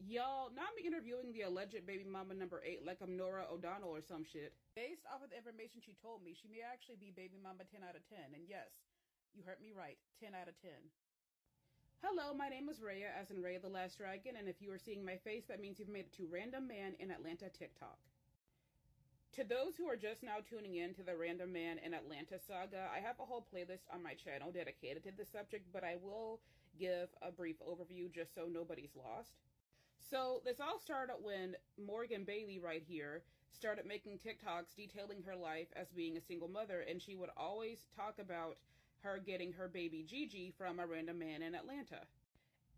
Y'all, now I'm interviewing the alleged baby mama number 8 like I'm Nora O'Donnell or some shit. Based off of the information she told me, she may actually be baby mama 10 out of 10. And yes, you heard me right, 10 out of 10. Hello, my name is Raya, as in Raya the Last Dragon, and if you are seeing my face, that means you've made it to Random Man in Atlanta TikTok. To those who are just now tuning in to the Random Man in Atlanta saga, I have a whole playlist on my channel dedicated to this subject, but I will give a brief overview just so nobody's lost. So this all started when Morgan Bailey right here started making TikToks detailing her life as being a single mother, and she would always talk about her getting her baby Gigi from a random man in Atlanta.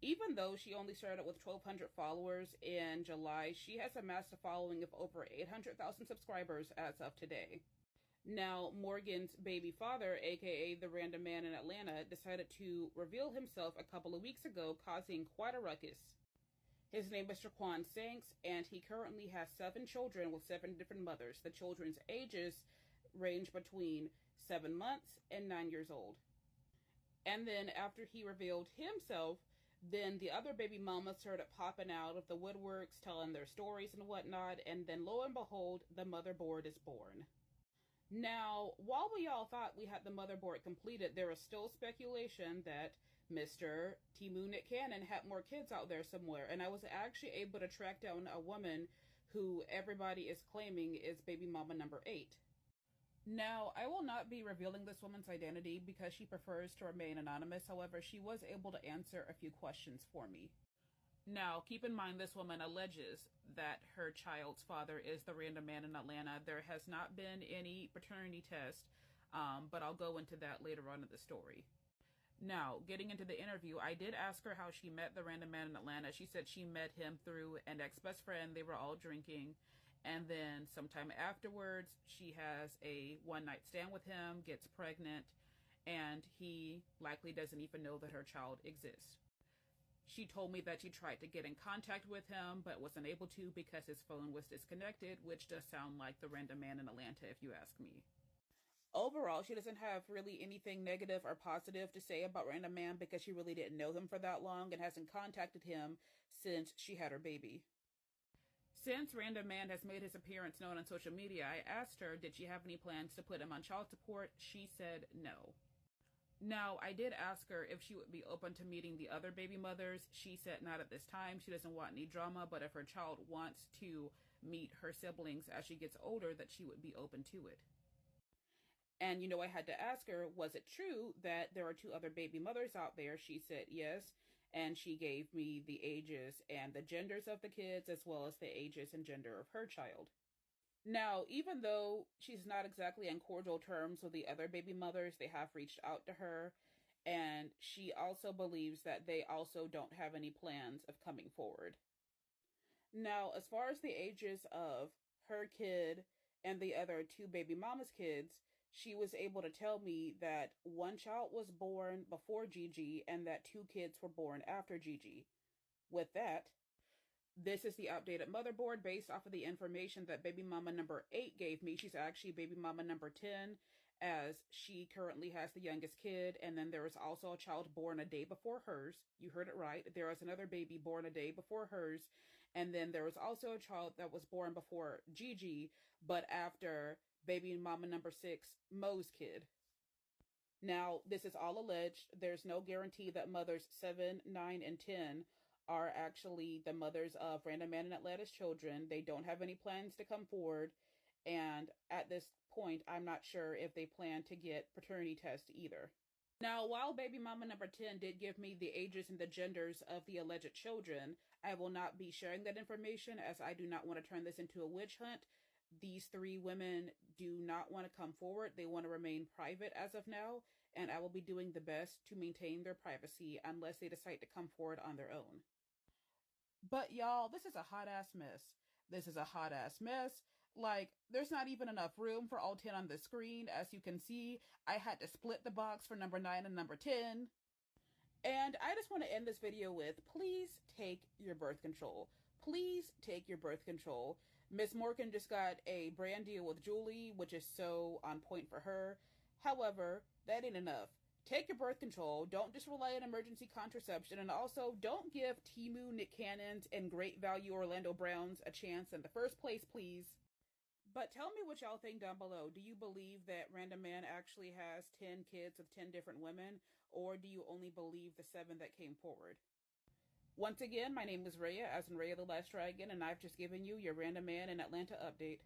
Even though she only started with 1,200 followers in July, she has amassed a following of over 800,000 subscribers as of today. Now, Morgan's baby father, aka the random man in Atlanta, decided to reveal himself a couple of weeks ago, causing quite a ruckus. His name is Shaquan Sanks, and he currently has 7 children with 7 different mothers. The children's ages range between 7 months and 9 years old. And then after he revealed himself, then the other baby mamas started popping out of the woodworks, telling their stories and whatnot, and then lo and behold, the motherboard is born. Now, while we all thought we had the motherboard completed, there is still speculation that Mr. Timu Nick Cannon had more kids out there somewhere, and I was actually able to track down a woman who everybody is claiming is baby mama number 8. Now, I will not be revealing this woman's identity because she prefers to remain anonymous. However, she was able to answer a few questions for me. Now, keep in mind this woman alleges that her child's father is the random man in Atlanta. There has not been any paternity test, but I'll go into that later on in the story. Now, getting into the interview, I did ask her how she met the random man in Atlanta. She said she met him through an ex-best friend. They were all drinking. And then sometime afterwards, she has a one-night stand with him, gets pregnant, and he likely doesn't even know that her child exists. She told me that she tried to get in contact with him, but was unable to because his phone was disconnected, which does sound like the random man in Atlanta, if you ask me. Overall, she doesn't have really anything negative or positive to say about Random Man because she really didn't know him for that long and hasn't contacted him since she had her baby. Since Random Man has made his appearance known on social media, I asked her, did she have any plans to put him on child support? She said no. Now, I did ask her if she would be open to meeting the other baby mothers. She said not at this time. She doesn't want any drama, but if her child wants to meet her siblings as she gets older, that she would be open to it. And, you know, I had to ask her, was it true that there are 2 other baby mothers out there? She said yes, and she gave me the ages and the genders of the kids, as well as the ages and gender of her child. Now, even though she's not exactly on cordial terms with the other baby mothers, they have reached out to her, and she also believes that they also don't have any plans of coming forward. Now, as far as the ages of her kid and the other 2 baby mama's kids, she was able to tell me that 1 child was born before Gigi and that 2 kids were born after Gigi. With that, this is the updated motherboard based off of the information that baby mama number 8 gave me. She's actually baby mama number 10, as she currently has the youngest kid. And then there is also a child born a day before hers. You heard it right. There is another baby born a day before hers. And then there was also a child that was born before Gigi, but after baby mama number 6, Mo's kid. Now, this is all alleged. There's no guarantee that mothers 7, 9, and 10 are actually the mothers of Random Man in Atlanta's children. They don't have any plans to come forward. And at this point, I'm not sure if they plan to get paternity tests either. Now, while baby mama number 10 did give me the ages and the genders of the alleged children, I will not be sharing that information as I do not want to turn this into a witch hunt. These 3 women do not want to come forward. They want to remain private as of now, and I will be doing the best to maintain their privacy unless they decide to come forward on their own. But y'all, this is a hot-ass mess. This is a hot-ass mess. Like, there's not even enough room for all 10 on the screen. As you can see, I had to split the box for number 9 and number 10. And I just want to end this video with, please take your birth control. Please take your birth control. Miss Morgan just got a brand deal with Julie, which is so on point for her. However, that ain't enough. Take your birth control, don't just rely on emergency contraception, and also don't give Timu, Nick Cannons, and Great Value Orlando Browns a chance in the first place, please. But tell me what y'all think down below. Do you believe that Random Man actually has 10 kids with 10 different women, or do you only believe the 7 that came forward? Once again, my name is Rhea, as in Rhea the Last Dragon, and I've just given you your Random Man in Atlanta update.